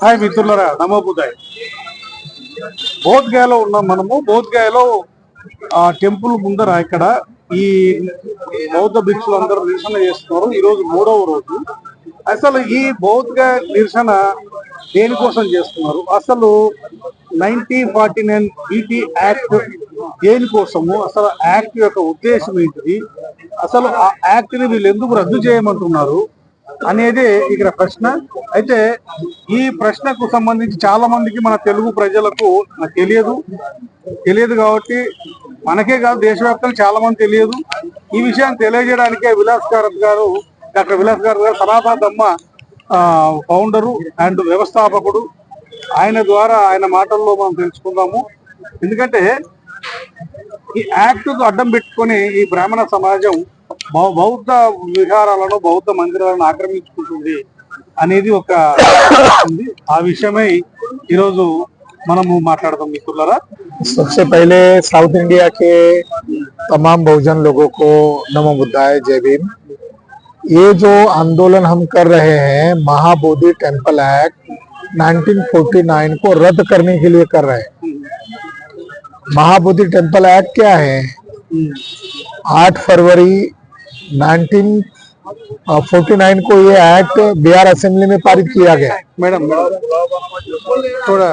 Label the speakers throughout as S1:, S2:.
S1: Hi మిత్రులరా, నమో బుద్ధాయ్. బోధ్గయలో ఉన్నాం మనము. బోధ్గయలో టెంపుల్ ముందర ఇక్కడ ఈ బౌద్ధ భిక్షులు అందరూ నిరసన చేస్తున్నారు. ఈ రోజు 3వ రోజు. అసలు ఈ బౌద్ధగయ నిరసన దేనికోసం చేస్తున్నారు? అసలు 1949 BT యాక్ట్ దేనికోసము? అసలు యాక్ట్ యొక్క ఉద్దేశం ఏంటిది? అసలు ఆ యాక్ట్ ని వీళ్ళు ఎందుకు రద్దు చేయమంటున్నారు అనేది ఇక్కడ ప్రశ్న. అయితే ఈ ప్రశ్నకు సంబంధించి చాలా మందికి మన తెలుగు ప్రజలకు తెలియదు కాబట్టి మనకే కాదు దేశవ్యాప్తంగా చాలా మంది తెలియదు. ఈ విషయాన్ని తెలియజేయడానికే డాక్టర్ విలాస్ గారు సనాతన ధర్మ ఫౌండరు అండ్ వ్యవస్థాపకుడు. ఆయన ద్వారా ఆయన మాటల్లో మనం తెలుసుకుందాము. ఎందుకంటే ఈ యాక్ట్ అడ్డం పెట్టుకొని ఈ బ్రాహ్మణ సమాజం బౌద్ధ విహారాలను బౌద్ధ మందిరాలను ఆక్రమించుకుంటుంది అనేది ఒక ఉంది. ఆ విషయమై ఈరోజు మనము మాట్లాడదాం మిత్రులారా.
S2: सबसे पहले साउथ इंडिया के तमाम बहुजन लोगों को नमो बुद्धाय, जय भीम। ये जो आंदोलन हम कर रहे हैं महाबोधि टेम्पल एक्ट 1949 को रद्द करने के लिए कर रहे हैं। महाबोधि टेम्पल एक्ट क्या है? 8 फरवरी 1949 को ये एक्ट बिहार असेंबली में पारित किया गया।
S1: मैडम थोड़ा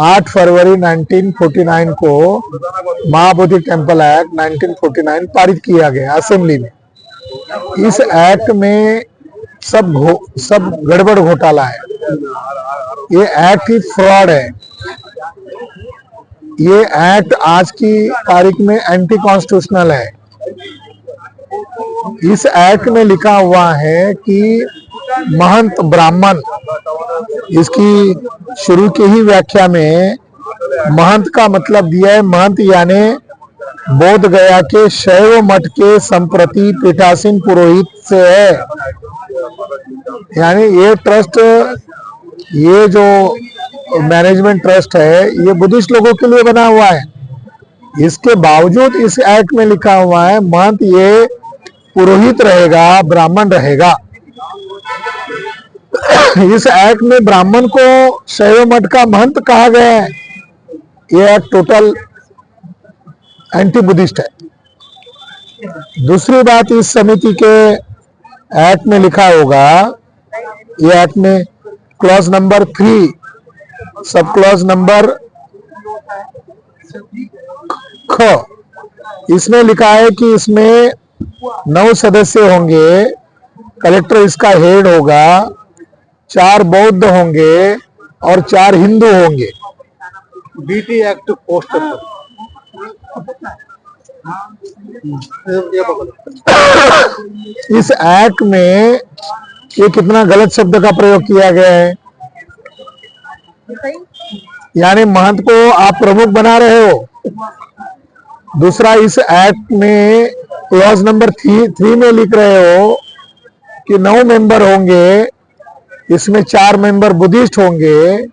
S2: 8 फरवरी 1949 को महाबोधि टेम्पल एक्ट 1949 पारित किया गया असेंबली में। इस एक्ट में सब गड़बड़ घोटाला है। ये एक्ट ही फ्रॉड है। ये एक्ट आज की तारीख में एंटी कॉन्स्टिट्यूशनल है। इस एक्ट में लिखा हुआ है कि महंत ब्राह्मण, इसकी शुरू की ही व्याख्या में महंत का मतलब दिया है। महंत यानी बोध गया के शैव मठ के संप्रति पीठासीन पुरोहित से है। यानी ये ट्रस्ट, ये जो मैनेजमेंट ट्रस्ट है ये बुद्धिस्ट लोगों के लिए बना हुआ है। इसके बावजूद इस एक्ट में लिखा हुआ है महंत ये पुरोहित रहेगा, ब्राह्मण रहेगा। इस एक्ट में ब्राह्मण को शैव मठ का महंत कहा गया है। ये एक्ट टोटल एंटी बुद्धिस्ट है। दूसरी बात, इस समिति के एक्ट में लिखा होगा, ये एक्ट में clause number 3 sub clause number ख, इसमें लिखा है कि इसमें 9 सदस्य होंगे, कलेक्टर इसका हेड होगा, 4 बौद्ध होंगे और 4 हिंदू होंगे।
S1: BT एक्ट पोस्टर
S2: इस एक्ट में ये कितना गलत शब्द का प्रयोग किया गया है। यानी महंत को आप प्रमुख बना रहे हो। दूसरा, इस एक्ट में क्लॉज नंबर 3 में लिख रहे हो कि 9 मेंबर होंगे, इसमें 4 मेंबर बुद्धिस्ट होंगे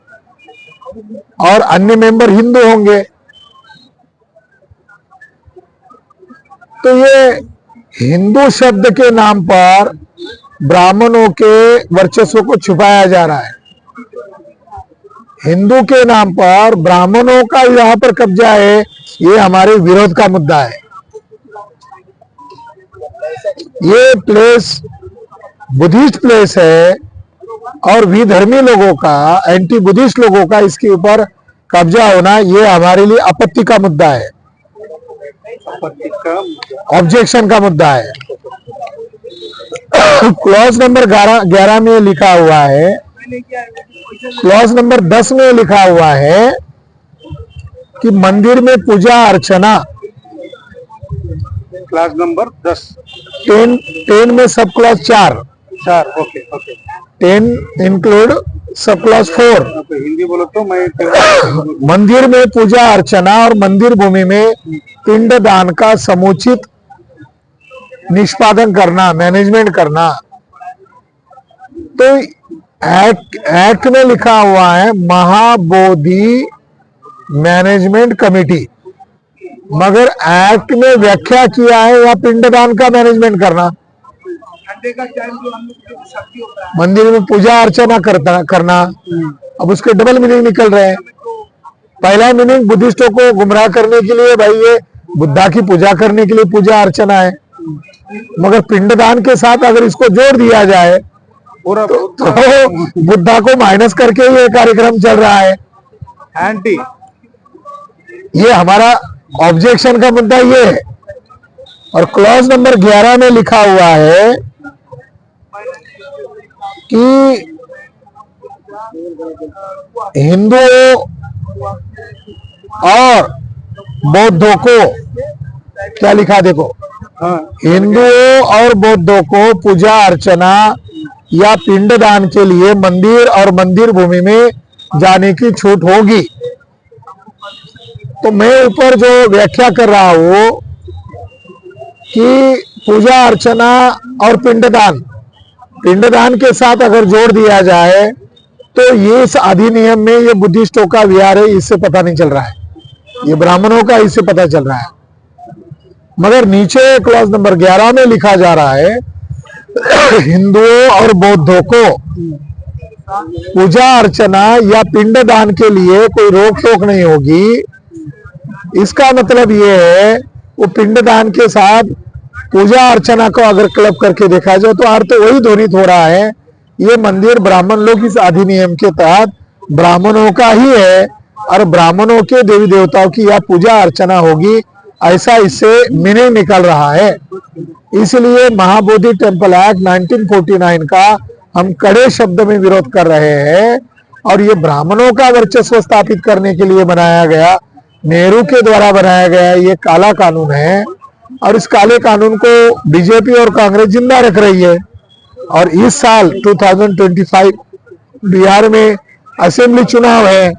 S2: और अन्य मेंबर हिंदू होंगे। तो ये हिंदू शब्द के नाम पर ब्राह्मणों के वर्चस्व को छुपाया जा रहा है। हिंदू के नाम पर ब्राह्मणों का यहाँ पर कब्जा है, ये हमारे विरोध का मुद्दा है। ये प्लेस बुद्धिस्ट प्लेस है और विधर्मी लोगों का, एंटी बुद्धिस्ट लोगों का इसके ऊपर कब्जा होना ये हमारे लिए आपत्ति का मुद्दा है, ऑब्जेक्शन का मुद्दा है। क्लॉज नंबर 11 में लिखा हुआ है, क्लॉज नंबर 10 में लिखा हुआ है कि मंदिर में पूजा अर्चना।
S1: क्लास नंबर 10
S2: 10 में sub clause 4
S1: okay
S2: 10 include sub clause 4।
S1: Hindi बोलो तो मैं
S2: मंदिर में पूजा अर्चना और मंदिर भूमि में पिंड दान का समुचित निष्पादन करना, मैनेजमेंट करना। तो एक्ट में लिखा हुआ है महाबोधि मैनेजमेंट कमेटी, मगर एक्ट में व्याख्या किया है या पिंडदान का मैनेजमेंट करना। मंदिर में पूजा अर्चना करना। अब उसके डबल मीनिंग निकल रहे हैं। पहला मीनिंग बुद्धिस्टों को गुमराह करने के लिए, भाई ये बुद्धा की पूजा करने के लिए पूजा अर्चना है, मगर पिंडदान के साथ अगर इसको जोड़ दिया जाए तो बुद्धा को माइनस करके ये कार्यक्रम चल रहा है।
S1: एंटी
S2: ये हमारा ऑब्जेक्शन का मुद्दा ये है। और क्लॉज नंबर 11 में लिखा हुआ है कि हिंदुओं और बौद्धों को, क्या लिखा देखो, हिंदुओं और बौद्धों को पूजा अर्चना या पिंडदान के लिए मंदिर और मंदिर भूमि में जाने की छूट होगी। तो मैं ऊपर जो व्याख्या कर रहा हूं कि पूजा अर्चना और पिंडदान के साथ अगर जोड़ दिया जाए तो ये इस अधिनियम में ये बुद्धिस्टों का विहार है, इससे पता नहीं चल रहा है, ये ब्राह्मणों का इससे पता चल रहा है। मगर नीचे क्लॉज नंबर 11 में लिखा जा रहा है हिंदुओं और बौद्धों को पूजा अर्चना या पिंडदान के लिए कोई रोक टोक नहीं होगी। इसका मतलब ये है वो पिंडदान के साथ पूजा अर्चना को अगर क्लब करके देखा जाए तो अर्थ वही ध्वनित हो रहा है, ये मंदिर ब्राह्मण लोग इस अधिनियम के तहत ब्राह्मणों का ही है और ब्राह्मणों के देवी देवताओं की यह पूजा अर्चना होगी, ऐसा इससे मीनिंग निकल रहा है। इसलिए महाबोधि टेम्पल एक्ट 1949 का हम कड़े शब्द में विरोध कर रहे हैं। और ये ब्राह्मणों का वर्चस्व स्थापित करने के लिए बनाया गया, नेहरू के द्वारा बनाया गया ये काला कानून है। और इस काले कानून को बीजेपी और कांग्रेस जिंदा रख रही है। और इस साल 2025 बिहार में असेंबली चुनाव है,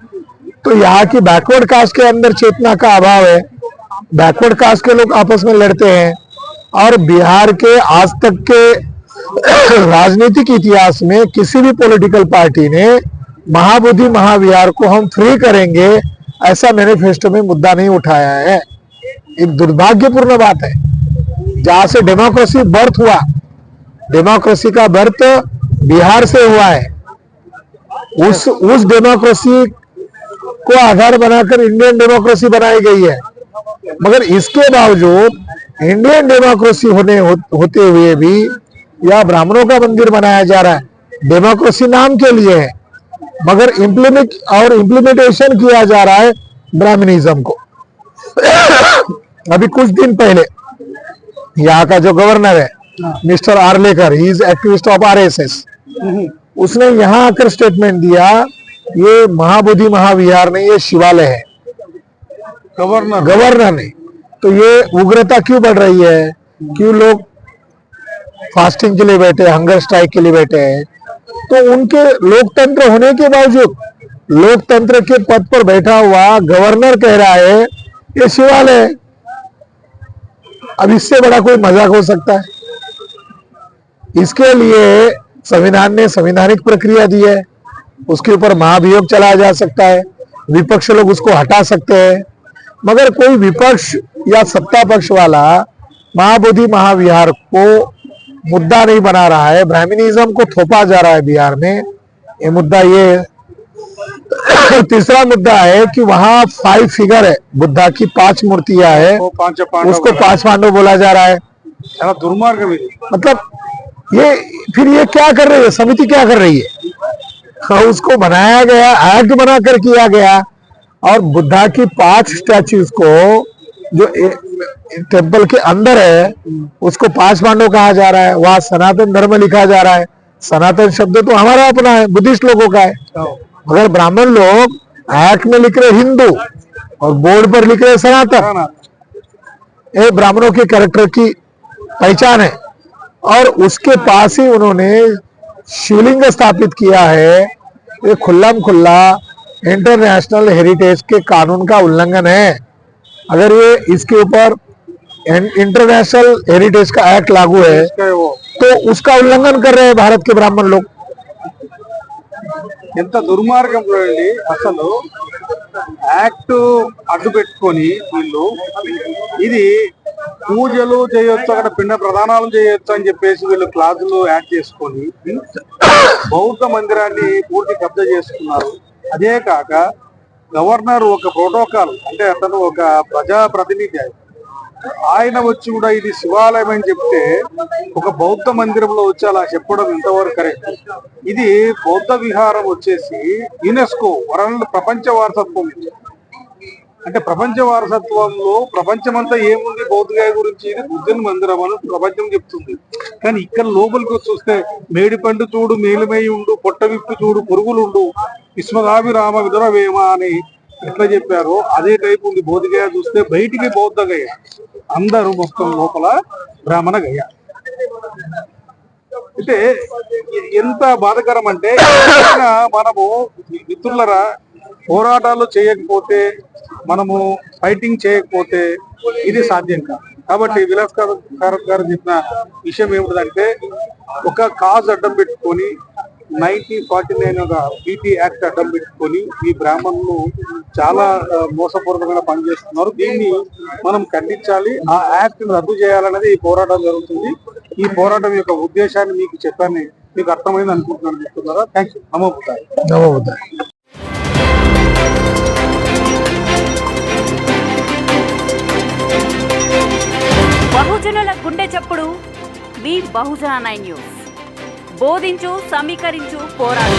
S2: तो यहाँ की बैकवर्ड कास्ट के अंदर चेतना का अभाव है। बैकवर्ड कास्ट के लोग आपस में लड़ते हैं और बिहार के आज तक के राजनीतिक इतिहास में किसी भी पॉलिटिकल पार्टी ने महाबोधि महाविहार को हम फ्री करेंगे ऐसा मैनिफेस्टो में मुद्दा नहीं उठाया है। एक दुर्भाग्यपूर्ण बात है। जहां से डेमोक्रेसी बर्थ हुआ, डेमोक्रेसी का बर्थ बिहार से हुआ है, उस डेमोक्रेसी को आधार बनाकर इंडियन डेमोक्रेसी बनाई गई है। मगर इसके बावजूद इंडियन डेमोक्रेसी होते हुए भी यह ब्राह्मणों का मंदिर बनाया जा रहा है। डेमोक्रेसी नाम के लिए है, मगर इम्प्लीमेंटेशन किया जा रहा है ब्राह्मणिज्म को। अभी कुछ दिन पहले यहाँ का जो गवर्नर है mister Arlekar, he is activist of RSS, उसने यहाँ आकर स्टेटमेंट दिया ये महाबोधि महाविहार नहीं, ये शिवालय है। गवर्नर ने। तो ये उग्रता क्यों बढ़ रही है? क्यों लोग फास्टिंग के लिए बैठे, हंगर स्ट्राइक के लिए बैठे हैं? तो उनके लोकतंत्र होने के बावजूद लोकतंत्र के पद पर बैठा हुआ गवर्नर कह रहा है ये शिवालय है। अब इससे बड़ा कोई मजाक हो सकता है? इसके लिए संविधान ने संवैधानिक प्रक्रिया दी है, उसके ऊपर महाभियोग चलाया जा सकता है, विपक्ष लोग उसको हटा सकते हैं। मगर कोई विपक्ष या सत्ता पक्ष वाला महाबोधि महाविहार को मुद्दा नहीं बना रहा है, ब्राह्मणिज्म को थोपा जा रहा है बिहार में। ये मुद्दा ये तीसरा मुद्दा है कि वहां 5 फिगर है, बुद्धा की 5 मूर्तियां है, उसको 5 पांडव बोला जा रहा है।
S1: दुर्मार्ग भी।
S2: मतलब ये फिर ये क्या कर रही है समिति, क्या कर रही है? हाँ, उसको बनाया गया, एक्ट बनाकर किया गया और बुद्धा की 5 स्टैच्यूज को जो टेम्पल के अंदर है उसको 5 पांडव कहा जा रहा है। वहां सनातन धर्म लिखा जा रहा है। सनातन शब्द तो हमारा अपना है, बुद्धिस्ट लोगों का है, मगर ब्राह्मण लोग एक्ट में लिख रहे हिंदू और बोर्ड पर लिख रहे सनातन। ये ब्राह्मणों के कैरेक्टर की पहचान है। और उसके पास ही उन्होंने शिवलिंग स्थापित किया है। ये खुल्लम खुल्ला इंटरनेशनल हेरिटेज के कानून का उल्लंघन है। अगर ये इसके ऊपर इंटरनेशनल हेरिटेज का एक्ट लागू है तो उसका उल्लंघन कर रहे हैं भारत के ब्राह्मण लोग।
S1: ఎంత దుర్మార్గం చూడండి అసలు యాక్ట్ అడ్డు పెట్టుకొని వీళ్ళు ఇది పూజలు చేయొచ్చు, అక్కడ పిండ ప్రదానాలు చేయొచ్చు అని చెప్పేసి వీళ్ళు క్లాజులు యాడ్ చేసుకొని బౌద్ధ మందిరాన్ని పూర్తి కబ్జా చేసుకున్నారు. అదే కాక గవర్నర్ ఒక ప్రోటోకాల్, అంటే అతను ఒక ప్రజా ప్రతినిధి, ఆయన వచ్చి కూడా ఇది శివాలయం అని చెప్తే ఒక బౌద్ధ మందిరంలో వచ్చి అలా చెప్పడం ఎంతవరకు కరెక్ట్? ఇది బౌద్ధ విహారం వచ్చేసి యునెస్కో వరల్డ్ ప్రపంచ వారసత్వం. అంటే ప్రపంచ వారసత్వంలో ప్రపంచమంతా ఏముంది బౌద్ధగయ గురించి, ఇది బుద్ధుని మందిరం అని ప్రపంచం చెప్తుంది. కానీ ఇక్కడ లోపలికి చూస్తే మేడి పండు చూడు మేలుమై ఉండు, పొట్ట విప్పి చూడు పురుగులుండు, విశ్వదాభిరామ విదురవేమ అని ఎట్లా చెప్పారో అదే టైప్ ఉంది బౌద్ధగయ. చూస్తే బయటికి బౌద్ధగయ, అందరూ మొత్తం లోపల బ్రాహ్మణ గయ. అంటే ఎంత బాధకరం అంటే మనము మిత్రులరా పోరాటాలు చేయకపోతే, మనము ఫైటింగ్ చేయకపోతే ఇది సాధ్యం కాదు. కాబట్టి విలాస్ గారు చెప్పిన విషయం ఏమిటంటే, ఒక కాజ్ అడ్డం పెట్టుకొని 1949 పీటీ యాక్ట్ అడ్డం పెట్టుకొని ఈ బ్రాహ్మణులు చాలా మోసపూరితమైన పని చేస్తున్నారు. దీన్ని మనం ఖండించాలి, ఆ యాక్ట్ రద్దు చేయాలనేది ఈ పోరాటం జరుగుతుంది. ఈ పోరాటం యొక్క ఉద్దేశాన్ని మీకు చెప్పాను, మీకు అర్థమైంది అనుకుంటున్నాను. చెప్తున్నారా? Thank you. నమో బుద్ధాయ.
S2: నమో బుద్ధాయ.
S3: బహుజనుల గుండె చప్పుడు మీ బహుజన 9 న్యూస్. బోధించు, సమీకరించు, పోరాడు.